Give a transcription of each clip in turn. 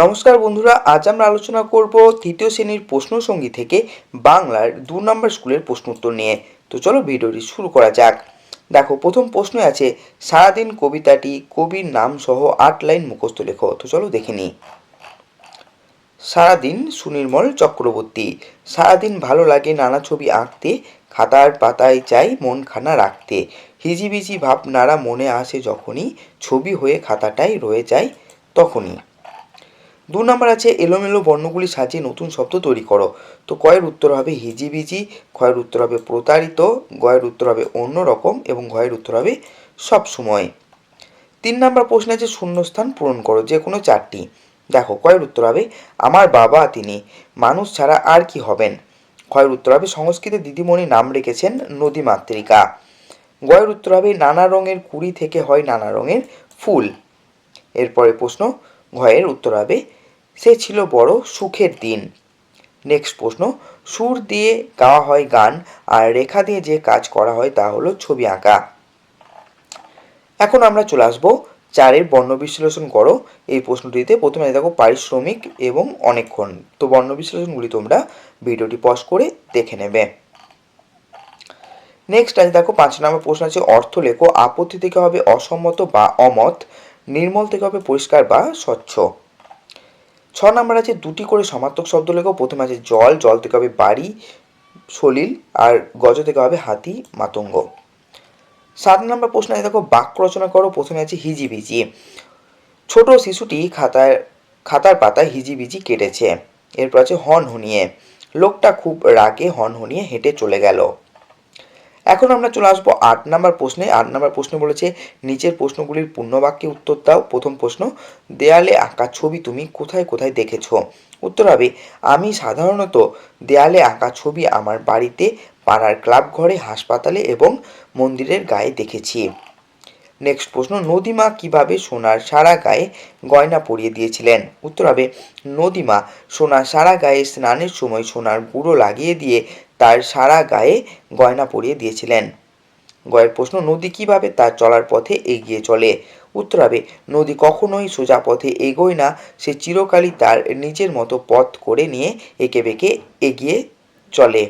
নমস্কার বন্ধুরা, আজ আমরা আলোচনা করব তৃতীয় শ্রেণীর প্রশ্নসঙ্গী থেকে বাংলার ২ নম্বর স্কুলের প্রশ্ন উত্তর নিয়ে। তো চলো ভিডিওটি শুরু করা যাক। দেখো, প্রথম প্রশ্নে আছে সারাদিন কবিতাটি কবির নাম সহ ৮ লাইন মুখস্থ লেখো। তো চলো দেখে নিই। সারাদিন সুনির্মল চক্রবর্তী। সারাদিন ভালো লাগে নানা ছবি আঁকতে, খাতার পাতায় চাই মনখানা রাখতে, হিজিবিজি ভাবনারা মনে আসে যখনই, ছবি হয়ে খাতাটাই রয়ে যায় তখনই। ২ নম্বর আছে এলোমেলো বর্ণগুলি সাজিয়ে নতুন শব্দ তৈরি করো। তো কয়ের উত্তর হবে হিজিবিজি, ক্ষয়ের উত্তর হবে প্রতারিত, গয়ের উত্তর হবে অন্যরকম এবং ঘয়ের উত্তর হবে সবসময়। ৩ নম্বর প্রশ্ন আছে শূন্যস্থান পূরণ করো, যে কোনো 4টি। দেখো, কয়ের উত্তর হবে আমার বাবা তিনি, মানুষ ছাড়া আর কি হবেন। ক্ষয়ের উত্তর হবে সংস্কৃতে দিদিমণি নাম রেখেছেন নদী মাতৃকা। গয়ের উত্তর হবে নানা রঙের কুড়ি থেকে হয় নানা রঙের ফুল। এরপরে প্রশ্ন ঘয়ের উত্তর হবে সে ছিল বড় সুখের দিন। নেক্সট প্রশ্ন সুর দিয়ে গাওয়া হয় গান আর রেখা দিয়ে যে কাজ করা হয় তা হলো ছবি আঁকা। এখন আমরা চলে আসবো 4-এর বর্ণ বিশ্লেষণ করো এই প্রশ্নটিতে। প্রথমে দেখো পারিশ্রমিক এবং অনেকক্ষণ। তো বর্ণ বিশ্লেষণগুলি তোমরা ভিডিওটি পজ করে দেখে নেবে। নেক্সট আছে দেখো 5 নম্বর প্রশ্ন আছে অর্থ লেখো। আপত্তি থেকে হবে অসম্মত বা অমত, নির্মল থেকে হবে পরিষ্কার বা স্বচ্ছ। 6 নম্বর আছে দুটি করে সমার্থক শব্দ লেখো। প্রথমে আছে জল, জল থেকে হবে বাড়ি, সলিল, আর গজ থেকে হবে হাতি, মাতঙ্গ। 7 নম্বর প্রশ্ন আছে দেখো বাক্য রচনা করো। প্রথমে আছে হিজিবিজি। ছোট শিশুটি খাতার পাতায় হিজিবিজি কেটেছে। এরপর আছে হনহনিয়ে। লোকটা খুব রাগে হনহনিয়ে হেঁটে চলে গেল। এখন আমরা চলে আসবো 8 নম্বর প্রশ্নে। 8 নম্বর প্রশ্ন বলেছে নিচের প্রশ্নগুলির পূর্ণবাক্যে উত্তর দাও। প্রথম প্রশ্ন দেয়ালে আঁকা ছবি তুমি কোথায় কোথায় দেখেছো। উত্তর হবে আমি সাধারণত দেয়ালে আঁকা ছবি আমার বাড়িতে, পাড়ার ক্লাব ঘরে, হাসপাতালে এবং মন্দিরের গায়ে দেখেছি। নেক্সট প্রশ্ন নদীমা কিভাবে সোনার সারা গায়ে গয়না পরিয়ে দিয়েছিলেন। উত্তর হবে নদীমা সোনার সারা গায়ে স্নানের সময় সোনার গুঁড়ো লাগিয়ে দিয়ে তার সারা গায়ে গয়না পরিয়ে দিয়েছিলেন। গয়ের প্রশ্ন নদী কিভাবে তার চলার পথে এগিয়ে চলে। উত্তর হবে নদী কখনোই সোজা পথে এগোয় না, সে চিরকালই তার নিজের মতো পথ করে নিয়ে এঁকে বেঁকে এগিয়ে চলে।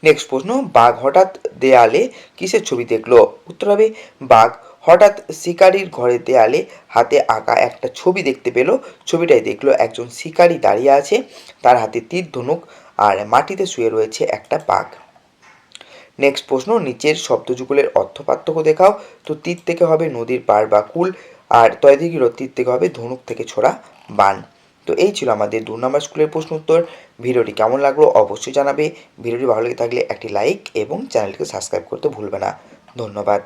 নেক্সট প্রশ্ন বাঘ হঠাৎ দেয়ালে কিসের ছবি দেখলো। উত্তর হবে বাঘ হঠাৎ শিকারির ঘরের দেয়ালে হাতে আঁকা একটা ছবি দেখতে পেল। ছবিটাই দেখলো একজন শিকারি দাঁড়িয়ে আছে, তার হাতে তীর ধনুক আর মাটিতে শুয়ে রয়েছে একটা বাঘ। নেক্সট প্রশ্ন নিচের শব্দযুগলের অর্থ পার্থক্য দেখাও। তো তীর থেকে হবে নদীর পাড় বা কুল, আর তয়দিগির তীর থেকে হবে ধনুক থেকে ছোড়া বান। তো এই ছিল আমাদের 2 নম্বর স্কুলের প্রশ্ন উত্তর। ভিডিওটি কেমন লাগলো অবশ্যই জানাবে। ভিডিওটি ভালো লেগে থাকলে একটি লাইক এবং চ্যানেলটিকে সাবস্ক্রাইব করতে ভুলবে না। ধন্যবাদ।